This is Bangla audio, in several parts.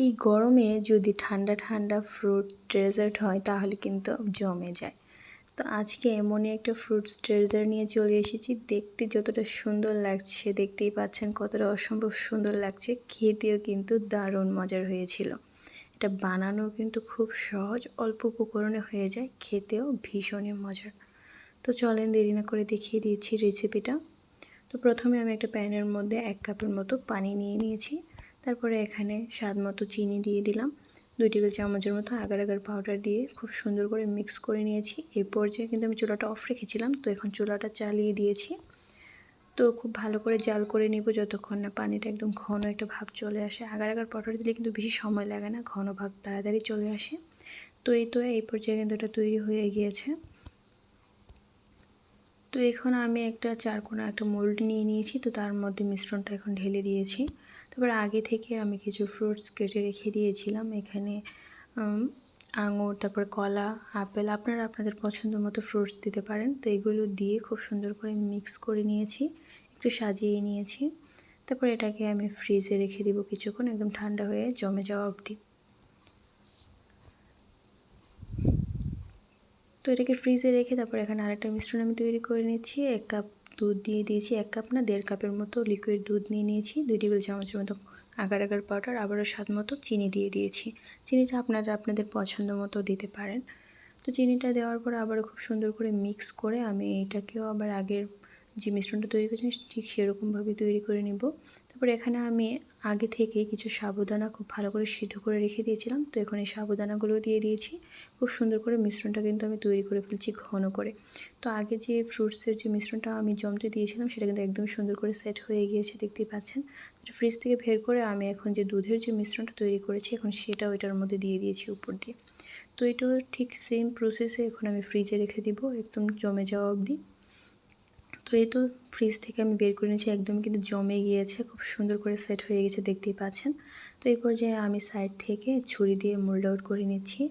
এই গরমে যদি ঠান্ডা ঠান্ডা ফ্রুট ডেজার্ট হয় তাহলে কিন্তু জমে যায়। তো আজকে এমনই একটা ফ্রুটস ডেজার্ট নিয়ে চলে এসেছি। দেখতে যতটা সুন্দর লাগছে দেখতেই পাচ্ছেন কতটা অসম্ভব সুন্দর লাগছে, খেতেও কিন্তু দারুণ মজার হয়েছিল। এটা বানানো কিন্তু খুব সহজ, অল্প উপকরণে হয়ে যায়, খেতেও ভীষণই মজার। তো চলেন দেরি না করে দেখিয়ে দিচ্ছি রেসিপিটা। তো প্রথমে আমি একটা প্যানের মধ্যে 1 কাপের মতো পানি নিয়ে নিয়েছি। তারপরে এখানে স্বাদ মতো চিনি দিয়ে দিলাম। 2 টেবিল চামচের মতো আগার আগার পাউডার দিয়ে খুব সুন্দর করে মিক্স করে নিয়েছি। এই পর্যায়ে কিন্তু আমি চুলাটা অফ রেখেছিলাম, তো এখন চুলাটা চালিয়ে দিয়েছি। তো খুব ভালো করে জাল করে নিব যতক্ষণ না পানিটা একদম ঘন একটা ভাব চলে আসে। আগার আগার পাউডার দিলে কিন্তু বেশি সময় লাগে না, ঘন ভাব তাড়াতাড়ি চলে আসে। তো এই পর্যায়ে কিন্তু এটা তৈরি হয়ে গিয়েছে। তো এখন আমি একটা চারকোনা একটা মোল্ড নিয়ে নিয়েছি, তো তার মধ্যে মিশ্রণটা এখন ঢেলে দিয়েছি। তারপর আগে থেকে আমি কিছু ফ্রুটস কেটে রেখে দিয়েছিলাম। এখানে আঙুর, তারপর কলা, আপেল, আপনারা আপনাদের পছন্দ মতো ফ্রুটস দিতে পারেন। তো এগুলো দিয়ে খুব সুন্দর করে মিক্স করে নিয়েছি, একটু সাজিয়ে নিয়েছি। তারপর এটাকে আমি ফ্রিজে রেখে দিব কিছুক্ষণ, একদম ঠান্ডা হয়ে জমে যাওয়া অবধি। তো এটাকে ফ্রিজে রেখে তারপর এখানে আরেকটা মিশ্রণ আমি তৈরি করে নিচ্ছি। 1 কাপ দুধ দিয়ে দিয়েছি, 1 কাপ না 1.5 কাপের মতো লিকুইড দুধ নিয়ে নিয়েছি। 2 টেবিল চামচের মতো আগার আগার পাউডার, আবারও স্বাদ মতো চিনি দিয়ে দিয়েছি। চিনিটা আপনারা আপনাদের পছন্দ মতো দিতে পারেন। তো চিনিটা দেওয়ার পর আবারও খুব সুন্দর করে মিক্স করে আমি এটাকেও আবার আগের যে মিশ্রণটা তৈরি করেছি ঠিক সেরকমভাবে তৈরি করে নিব। তারপর এখানে আমি আগে থেকে কিছু সাবুদানা খুব ভালো করে সিদ্ধ করে রেখে দিয়েছিলাম, তো এখন এই সাবুদানাগুলো দিয়ে দিয়েছি। খুব সুন্দর করে মিশ্রণটা কিন্তু আমি তৈরি করে ফেলছি ঘন করে। তো আগে যে ফ্রুটসের যে মিশ্রণটা আমি জমতে দিয়েছিলাম সেটা কিন্তু একদম সুন্দর করে সেট হয়ে গিয়েছে, দেখতেই পাচ্ছেন। ফ্রিজ থেকে বের করে আমি এখন যে দুধের যে মিশ্রণটা তৈরি করেছি এখন সেটাও এটার মধ্যে দিয়ে দিয়েছি উপর দিয়ে। তো এটাও ঠিক সেম প্রসেসে এখন আমি ফ্রিজে রেখে দিব একদম জমে যাওয়া অবধি। তো এই তো ফ্রিজ থেকে আমি বের করে নিয়েছি, একদম কিন্তু জমে গিয়েছে, খুব সুন্দর করে সেট হয়ে গেছে, দেখতেই পাচ্ছেন। তো এই পর্যায়ে আমি সাইড থেকে ছুরি দিয়ে মোল্ড আউট করে নিচ্ছি।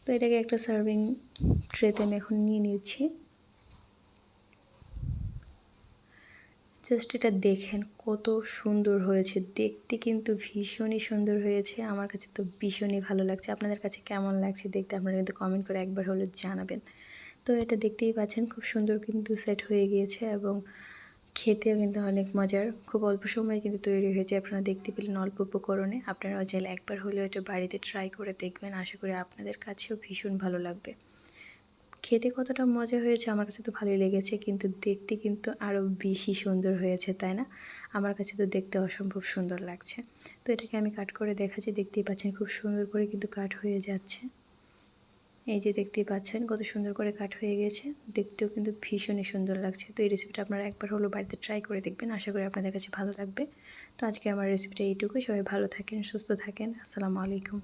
তো এটাকে একটা সার্ভিং ট্রেতে আমি এখন নিয়ে নিচ্ছি। জাস্ট এটা দেখেন কত সুন্দর হয়েছে, দেখতে কিন্তু ভীষণই সুন্দর হয়েছে। আমার কাছে তো ভীষণই ভালো লাগছে। আপনাদের কাছে কেমন লাগছে দেখতে আপনারা কিন্তু কমেন্ট করে একবার হলেও জানাবেন। তো এটা দেখতেই পাচ্ছেন খুব সুন্দর কিন্তু সেট হয়ে গিয়েছে এবং খেতেও কিন্তু অনেক মজার। খুব অল্প সময়ে কিন্তু তৈরি হয়েছে, আপনারা দেখতে পেলেন অল্প উপকরণে। আপনারাও চাইলে একবার হলেও এটা বাড়িতে ট্রাই করে দেখবেন, আশা করি আপনাদের কাছেও ভীষণ ভালো লাগবে। খেতে কতটা মজা হয়েছে আমার কাছে তো ভালোই লেগেছে, কিন্তু দেখতে কিন্তু আরও বেশি সুন্দর হয়েছে, তাই না? আমার কাছে তো দেখতে অসম্ভব সুন্দর লাগছে। তো এটাকে আমি কাট করে দেখাচ্ছি, দেখতেই পাচ্ছেন খুব সুন্দর করে কিন্তু কাট হয়ে যাচ্ছে। এই যে দেখতেই পাচ্ছেন কত সুন্দর করে কাট হয়ে গেছে, দেখতেও কিন্তু ভীষণই সুন্দর লাগছে। তো এই রেসিপিটা আপনারা একবার হলো বাড়িতে ট্রাই করে দেখবেন, আশা করি আপনাদের কাছে ভালো লাগবে। তো আজকে আমার রেসিপিটা এইটুকুই। সবাই ভালো থাকেন, সুস্থ থাকেন। আসসালামু আলাইকুম।